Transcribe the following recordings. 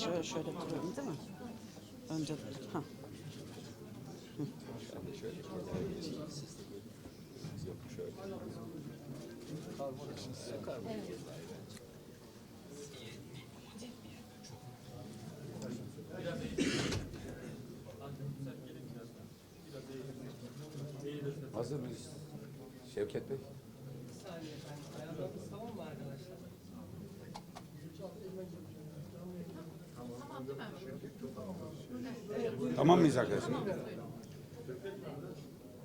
Şöyle duralım değil mi? Önce ha. Hazır mıyız? Şevket Bey. Tamam mı arkadaşlar? Tamam mıyız arkadaşlar?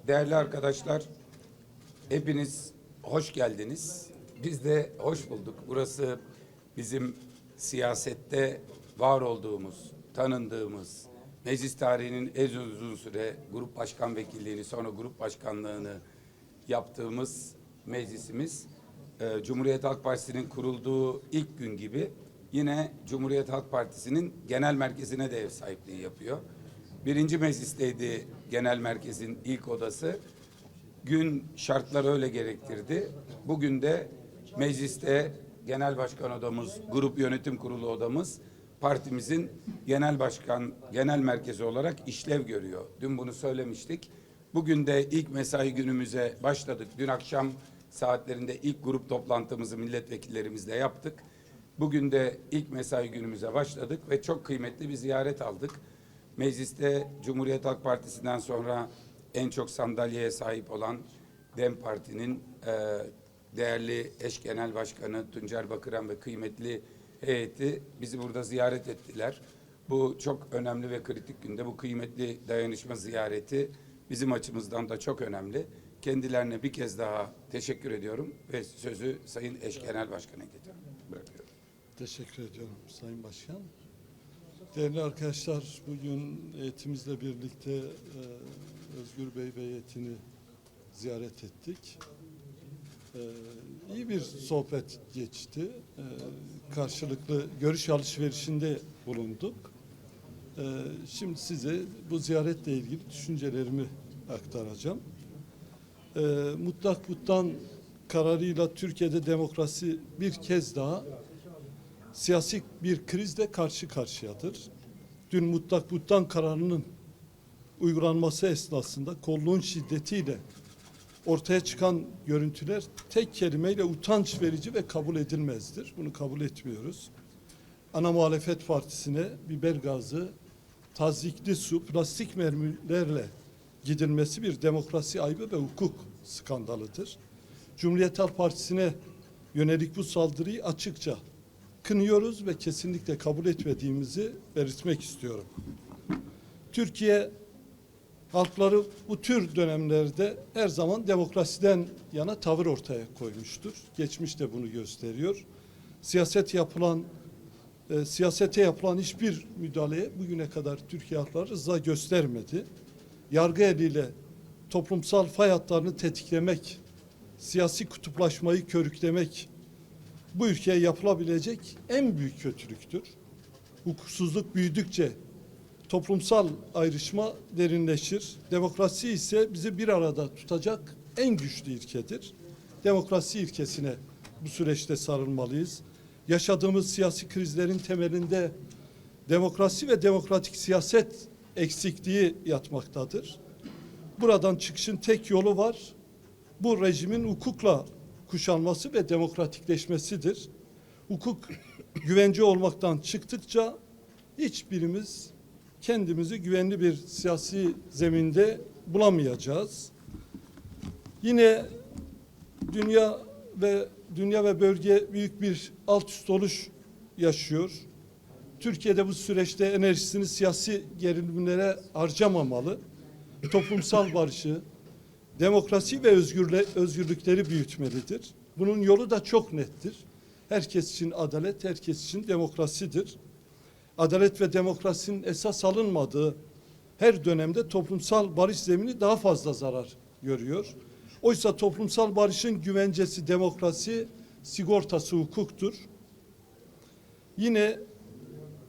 Değerli arkadaşlar, hepiniz hoş geldiniz. Biz de hoş bulduk. Burası bizim siyasette var olduğumuz, tanındığımız, meclis tarihinin en uzun süre grup başkan vekilliğini, sonra grup başkanlığını yaptığımız meclisimiz, Cumhuriyet Halk Partisi'nin kurulduğu ilk gün gibi yine Cumhuriyet Halk Partisi'nin genel merkezine de ev sahipliği yapıyor. Birinci meclisteydi genel merkezin ilk odası. Gün şartlar öyle gerektirdi. Bugün de mecliste genel başkan odamız, grup yönetim kurulu odamız partimizin genel merkezi olarak işlev görüyor. Dün bunu söylemiştik. Bugün de ilk mesai günümüze başladık. Dün akşam saatlerinde ilk grup toplantımızı milletvekillerimizle yaptık. Bugün de ilk mesai günümüze başladık ve çok kıymetli bir ziyaret aldık. Mecliste Cumhuriyet Halk Partisi'nden sonra en çok sandalyeye sahip olan DEM Parti'nin değerli eş genel başkanı Tuncer Bakıran ve kıymetli heyeti bizi burada ziyaret ettiler. Bu çok önemli ve kritik günde bu kıymetli dayanışma ziyareti bizim açımızdan da çok önemli. Kendilerine bir kez daha teşekkür ediyorum ve sözü Sayın Eş Genel Başkan'a bırakıyorum. Teşekkür ediyorum Sayın Başkan. Değerli arkadaşlar, bugün heyetimizle birlikte Özgür Bey ve heyetini ziyaret ettik. İyi bir sohbet geçti. Karşılıklı görüş alışverişinde bulunduk. Şimdi size bu ziyaretle ilgili düşüncelerimi aktaracağım. Mutlak Kut'tan kararıyla Türkiye'de demokrasi bir kez daha siyasi bir krizle karşı karşıyadır. Dün Mutlak Kut'tan kararının uygulanması esnasında kolluğun şiddetiyle ortaya çıkan görüntüler tek kelimeyle utanç verici ve kabul edilmezdir. Bunu kabul etmiyoruz. Ana muhalefet partisine biber gazı, tazyikli su, plastik mermilerle gidilmesi bir demokrasi ayıbı ve hukuk skandalıdır. Cumhuriyet Halk Partisi'ne yönelik bu saldırıyı açıkça kınıyoruz ve kesinlikle kabul etmediğimizi belirtmek istiyorum. Türkiye halkları bu tür dönemlerde her zaman demokrasiden yana tavır ortaya koymuştur. Geçmiş de bunu gösteriyor. Siyasete yapılan hiçbir müdahaleye bugüne kadar Türkiye halkları rıza göstermedi. Yargı eliyle toplumsal fay hatlarını tetiklemek, siyasi kutuplaşmayı körüklemek bu ülkeye yapılabilecek en büyük kötülüktür. Hukuksuzluk büyüdükçe toplumsal ayrışma derinleşir. Demokrasi ise bizi bir arada tutacak en güçlü ilkedir. Demokrasi ilkesine bu süreçte sarılmalıyız. Yaşadığımız siyasi krizlerin temelinde demokrasi ve demokratik siyaset eksikliği yatmaktadır. Buradan çıkışın tek yolu var. Bu rejimin hukukla kuşanması ve demokratikleşmesidir. Hukuk güvence olmaktan çıktıkça hiçbirimiz kendimizi güvenli bir siyasi zeminde bulamayacağız. Yine dünya ve bölge büyük bir alt üst oluş yaşıyor. Türkiye'de bu süreçte enerjisini siyasi gerilimlere harcamamalı. Toplumsal barışı, demokrasi ve özgürlükleri büyütmelidir. Bunun yolu da çok nettir. Herkes için adalet, herkes için demokrasidir. Adalet ve demokrasinin esas alınmadığı her dönemde toplumsal barış zemini daha fazla zarar görüyor. Oysa toplumsal barışın güvencesi demokrasi, sigortası hukuktur. Yine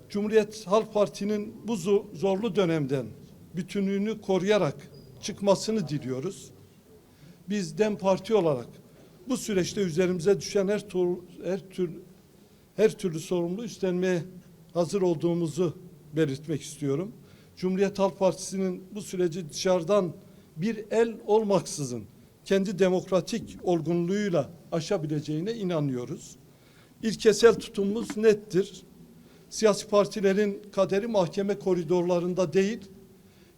Cumhuriyet Halk Parti'nin bu zorlu dönemden bütünlüğünü koruyarak çıkmasını diliyoruz. Biz DEM Parti olarak bu süreçte üzerimize düşen her türlü sorumluluğu üstlenmeye hazır olduğumuzu belirtmek istiyorum. Cumhuriyet Halk Partisi'nin bu süreci dışarıdan bir el olmaksızın kendi demokratik olgunluğuyla aşabileceğine inanıyoruz. İlkesel tutumumuz nettir. Siyasi partilerin kaderi mahkeme koridorlarında değil,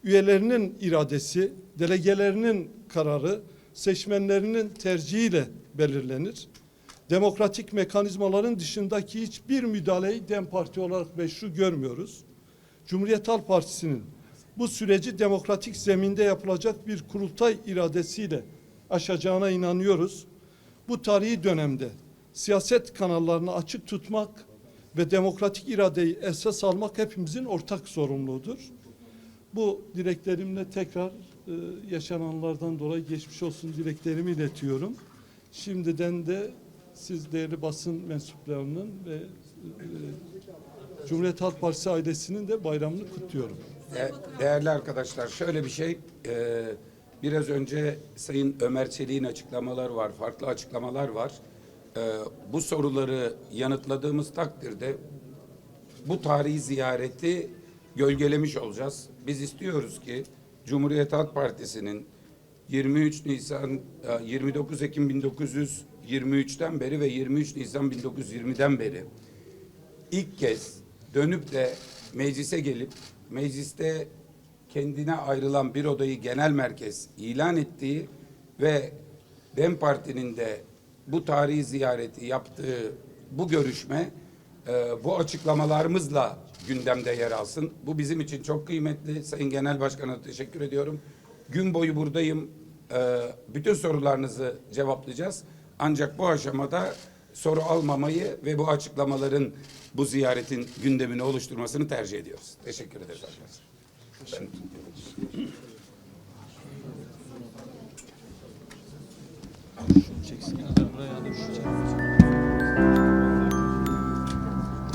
üyelerinin iradesi, delegelerinin kararı, seçmenlerinin tercihiyle belirlenir. Demokratik mekanizmaların dışındaki hiçbir müdahaleyi DEM Parti olarak meşru görmüyoruz. Cumhuriyet Halk Partisi'nin bu süreci demokratik zeminde yapılacak bir kurultay iradesiyle aşacağına inanıyoruz. Bu tarihi dönemde siyaset kanallarını açık tutmak ve demokratik iradeyi esas almak hepimizin ortak sorumluluğudur. Bu dileklerimle tekrar yaşananlardan dolayı geçmiş olsun dileklerimi iletiyorum. Şimdiden de siz değerli basın mensuplarının ve Cumhuriyet Halk Partisi ailesinin de bayramını kutluyorum. Değerli arkadaşlar, şöyle bir şey, biraz önce Sayın Ömer Çelik'in açıklamaları var, farklı açıklamalar var. Bu soruları yanıtladığımız takdirde bu tarihi ziyareti gölgelemiş olacağız. Biz istiyoruz ki Cumhuriyet Halk Partisi'nin 29 Ekim 1923'ten beri ve 23 Nisan 1920'den beri ilk kez dönüp de meclise gelip mecliste kendine ayrılan bir odayı genel merkez ilan ettiği ve DEM Parti'nin de bu tarihi ziyareti yaptığı bu görüşme bu açıklamalarımızla gündemde yer alsın. Bu bizim için çok kıymetli. Sayın Genel Başkan'a teşekkür ediyorum. Gün boyu buradayım. Bütün sorularınızı cevaplayacağız. Ancak bu aşamada soru almamayı ve bu açıklamaların bu ziyaretin gündemini oluşturmasını tercih ediyoruz. Teşekkür ederiz arkadaşlar. Çeksin ya da buraya da şu çek.